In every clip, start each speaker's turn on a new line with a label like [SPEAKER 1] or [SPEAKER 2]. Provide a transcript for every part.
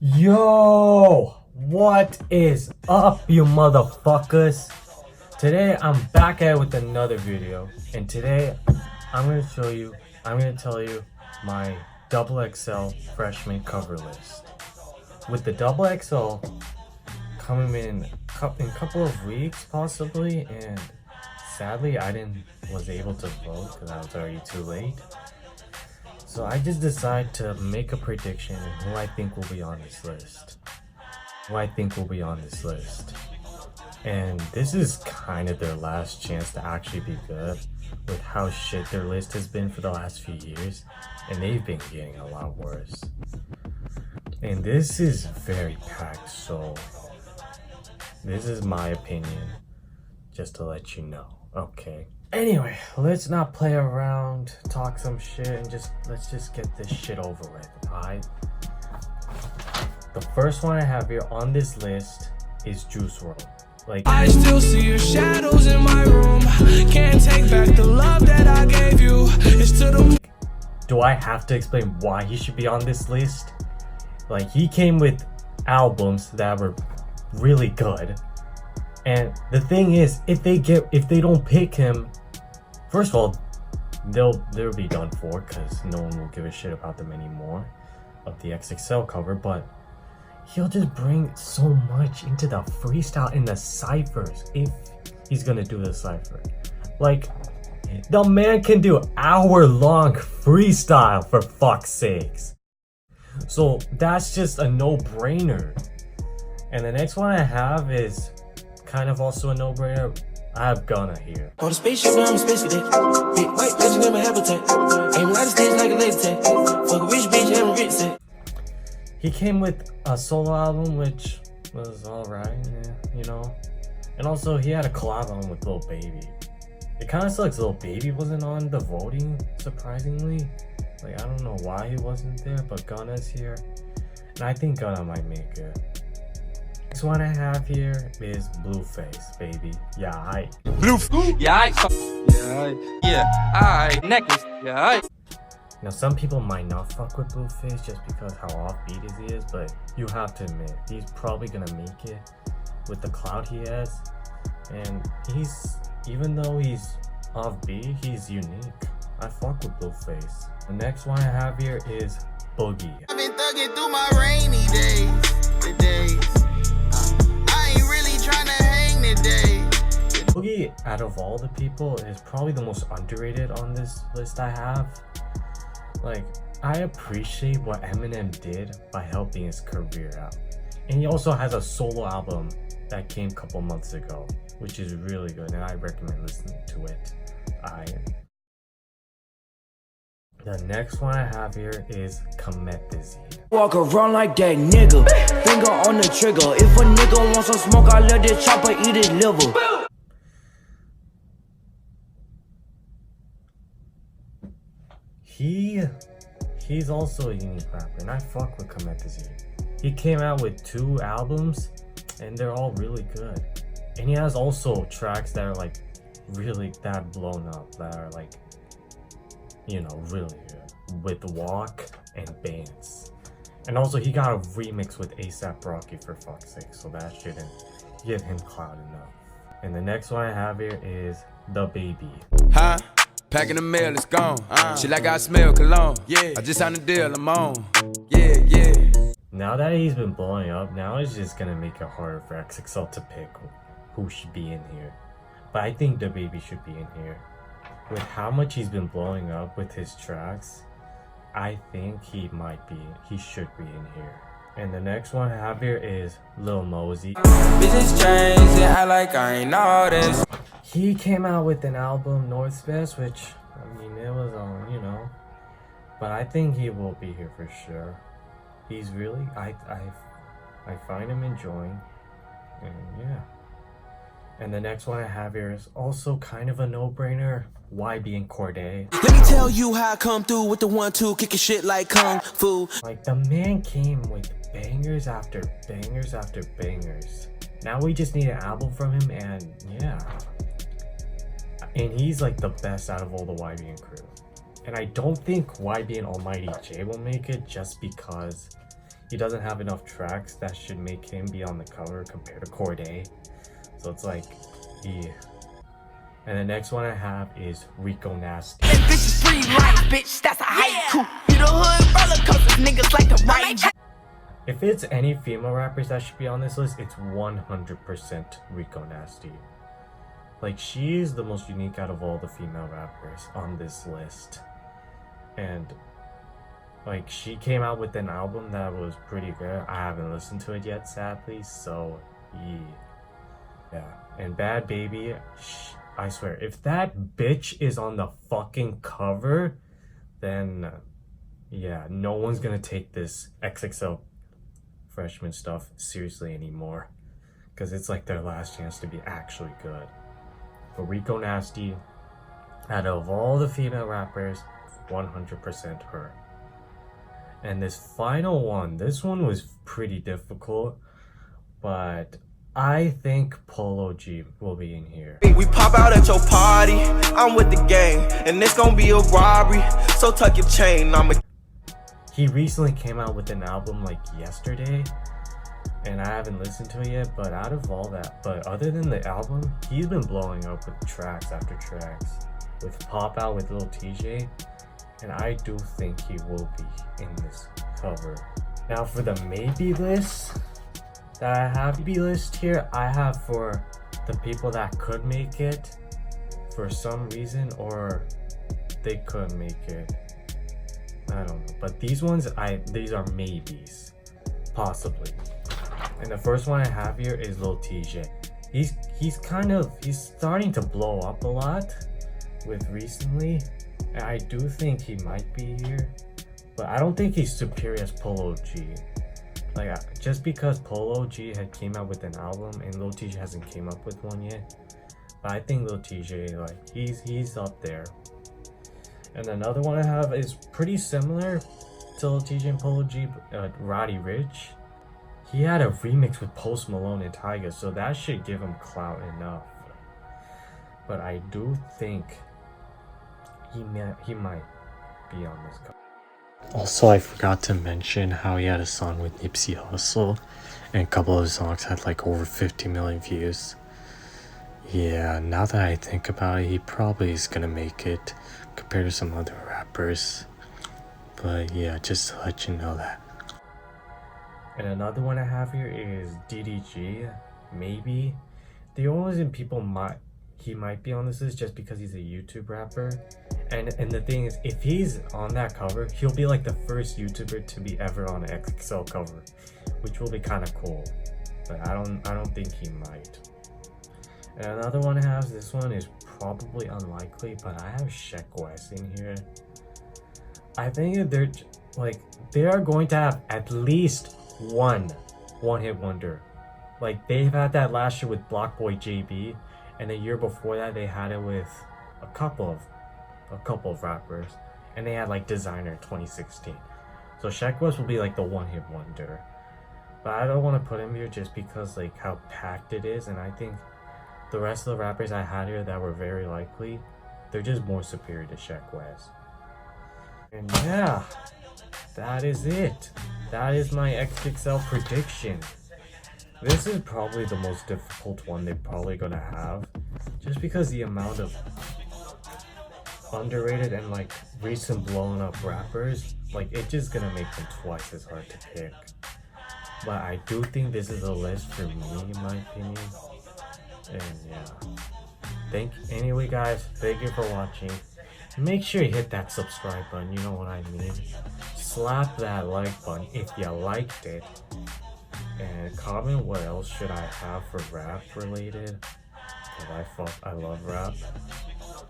[SPEAKER 1] Yo, what is up, you motherfuckers? Today I'm back at it with another video, and today I'm gonna tell you my XXL freshman cover list. With the XXL coming in a couple of weeks possibly, and sadly I was able to vote because I was already too late. So I just decided to make a prediction on who I think will be on this list. And this is kind of their last chance to actually be good with how shit their list has been for the last few years. And they've been getting a lot worse. And this is very packed, so this is my opinion, just to let you know, okay? Anyway, let's not play around, talk some shit, and let's just get this shit over with, alright? The first one I have here on this list is Juice WRLD. Like,
[SPEAKER 2] I still see your shadows in my room. Can't take back the love that I gave you. It's to the...
[SPEAKER 1] Do I have to explain why he should be on this list? Like, he came with albums that were really good. And the thing is, if they don't pick him, first of all, they'll be done for because no one will give a shit about them anymore of the XXL cover, but he'll just bring so much into the freestyle and the ciphers if he's gonna do the cipher. Like, the man can do hour-long freestyle, for fuck's sakes. So that's just a no-brainer. And the next one I have is kind of also a no-brainer. I have Gunna here.
[SPEAKER 2] On the spaceship, now I'm a space cadet. Big white legend in my habitat. Aim out of stage like a laser tag. Fuck a rich bitch, having rich set.
[SPEAKER 1] He came with a solo album, which was alright, yeah, you know. And also, he had a collab album with Lil Baby. It kind of sucks Lil Baby wasn't on the voting, surprisingly. Like, I don't know why he wasn't there, but Gunna's here. And I think Gunna might make it. Next one I have here is Blueface, baby. Yeah, aight.
[SPEAKER 2] Necklace, yeah, aight.
[SPEAKER 1] Now, some people might not fuck with Blueface just because how offbeat he is, but you have to admit, he's probably gonna make it with the clout he has. And even though he's offbeat, he's unique. I fuck with Blueface. The next one I have here is Boogie.
[SPEAKER 3] I've been thugging through my rainy days, I ain't really trying to hang today.
[SPEAKER 1] Boogie, out of all the people, is probably the most underrated on this list I have. Like, I appreciate what Eminem did by helping his career out. And he also has a solo album that came a couple months ago, which is really good, and I recommend listening to it. The next one I have here is Comethazine.
[SPEAKER 4] Walk around like that nigga, finger on the trigger. If a nigga wants some smoke, I let this chopper eat his liver.
[SPEAKER 1] He's also a unique rapper, and I fuck with Comethazine. He came out with 2 albums, and they're all really good. And he has also tracks that are like really blown up, that are like, you know, really good, with Walk and Bands. And also he got a remix with A$AP Rocky, for fuck's sake, so that shouldn't give him clout enough. And the next one I have here is The Baby.
[SPEAKER 5] Huh? Packing the mail, it's gone. She like I smell cologne. Yeah, I just signed a deal, I'm on. Yeah.
[SPEAKER 1] Now that he's been blowing up, now it's just gonna make it harder for XXL to pick who should be in here. But I think The Baby should be in here. With how much he's been blowing up with his tracks, I think he should be in here. And the next one I have here is Lil Mosey.
[SPEAKER 2] Business change, yeah, I like I ain't know this.
[SPEAKER 1] He came out with an album, North Best, which, I mean, it was on, you know. But I think he will be here for sure. He's really, I find him enjoying, and yeah. And the next one I have here is also kind of a no-brainer, YB and Cordae.
[SPEAKER 2] Let me tell you how I come through with the 1-2, kicking shit like kung fu.
[SPEAKER 1] Like, the man came with bangers after bangers after bangers. Now we just need an album from him, and yeah. And he's like the best out of all the YB and crew. And I don't think YB and Almighty J will make it just because he doesn't have enough tracks that should make him be on the cover compared to Corday. So it's like, yeah. And the next one I have is Rico Nasty.
[SPEAKER 6] This is free life, bitch. That's a haiku. You the hood roller coasters, niggas like to ride.
[SPEAKER 1] If it's any female rappers that should be on this list, it's 100% Rico Nasty. Like, she is the most unique out of all the female rappers on this list. And like, she came out with an album that was pretty good. I haven't listened to it yet, sadly, so yeah. And Bad Baby, I swear, if that bitch is on the fucking cover, then yeah, no one's gonna take this XXL freshman stuff seriously anymore, because it's like their last chance to be actually good. But Rico Nasty, out of all the female rappers, 100% her. And this final one, this one was pretty difficult, but I think Polo G will be in here.
[SPEAKER 7] We pop out at your party, I'm with the gang, and it's gonna be a robbery, so tuck your chain,
[SPEAKER 1] He recently came out with an album like yesterday, and I haven't listened to it yet, but out of all that, but other than the album, he's been blowing up with tracks after tracks, with Pop Out with Lil TJ, and I do think he will be in this cover. Now for the maybe list that I have list here, I have for the people that could make it for some reason, or they could make it. I don't know, but these ones, these are maybes, possibly. And the first one I have here is Lil TJ. He's starting to blow up a lot with recently, and I do think he might be here, but I don't think he's superior as Polo G. Like, just because Polo G had came out with an album and Lil TJ hasn't came up with one yet, but I think Lil TJ, like, he's up there. And another one I have is pretty similar to Lil TJ and Polo G, Roddy Ricch. He had a remix with Post Malone and Tyga, so that should give him clout enough. But I do think he might be on this cover. Also, I forgot to mention how he had a song with Nipsey Hussle, and a couple of his songs had like over 50 million views. Yeah, now that I think about it, he probably is gonna make it compared to some other rappers. But yeah, just to let you know that. And another one I have here is DDG, maybe. The only reason he might be on this list just because he's a YouTube rapper. And the thing is, if he's on that cover, he'll be like the first YouTuber to be ever on an XXL cover, which will be kind of cool. But I don't think he might. And another one I have, this one is probably unlikely, but I have Sheck West in here. I think they are going to have at least one hit wonder. Like, they've had that last year with Block Boy JB, and the year before that they had it with a couple of rappers, and they had like Designer 2016. So Sheck West will be like the one hit wonder, but I don't want to put him here just because like how packed it is, and I think the rest of the rappers I had here that were very likely, they're just more superior to Sheck West. And yeah, that is it. That is my XXL prediction. This is probably the most difficult one they're probably gonna have, just because the amount of underrated and like recent blown up rappers, like, it's just gonna make them twice as hard to pick. But I do think this is a list for me, in my opinion. And yeah, anyway guys, thank you for watching. Make sure you hit that subscribe button, you know what I mean. Slap that like button if you liked it, and comment what else should I have for rap related, because I love rap.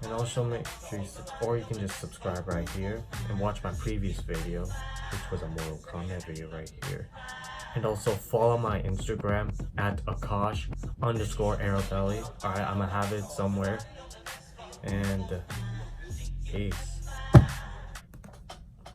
[SPEAKER 1] And also make sure or you can just subscribe right here and watch my previous video, which was a Mortal Kombat video right here. And also follow my Instagram at Akash_Arabelli. Alright, I'm gonna have it somewhere. And peace.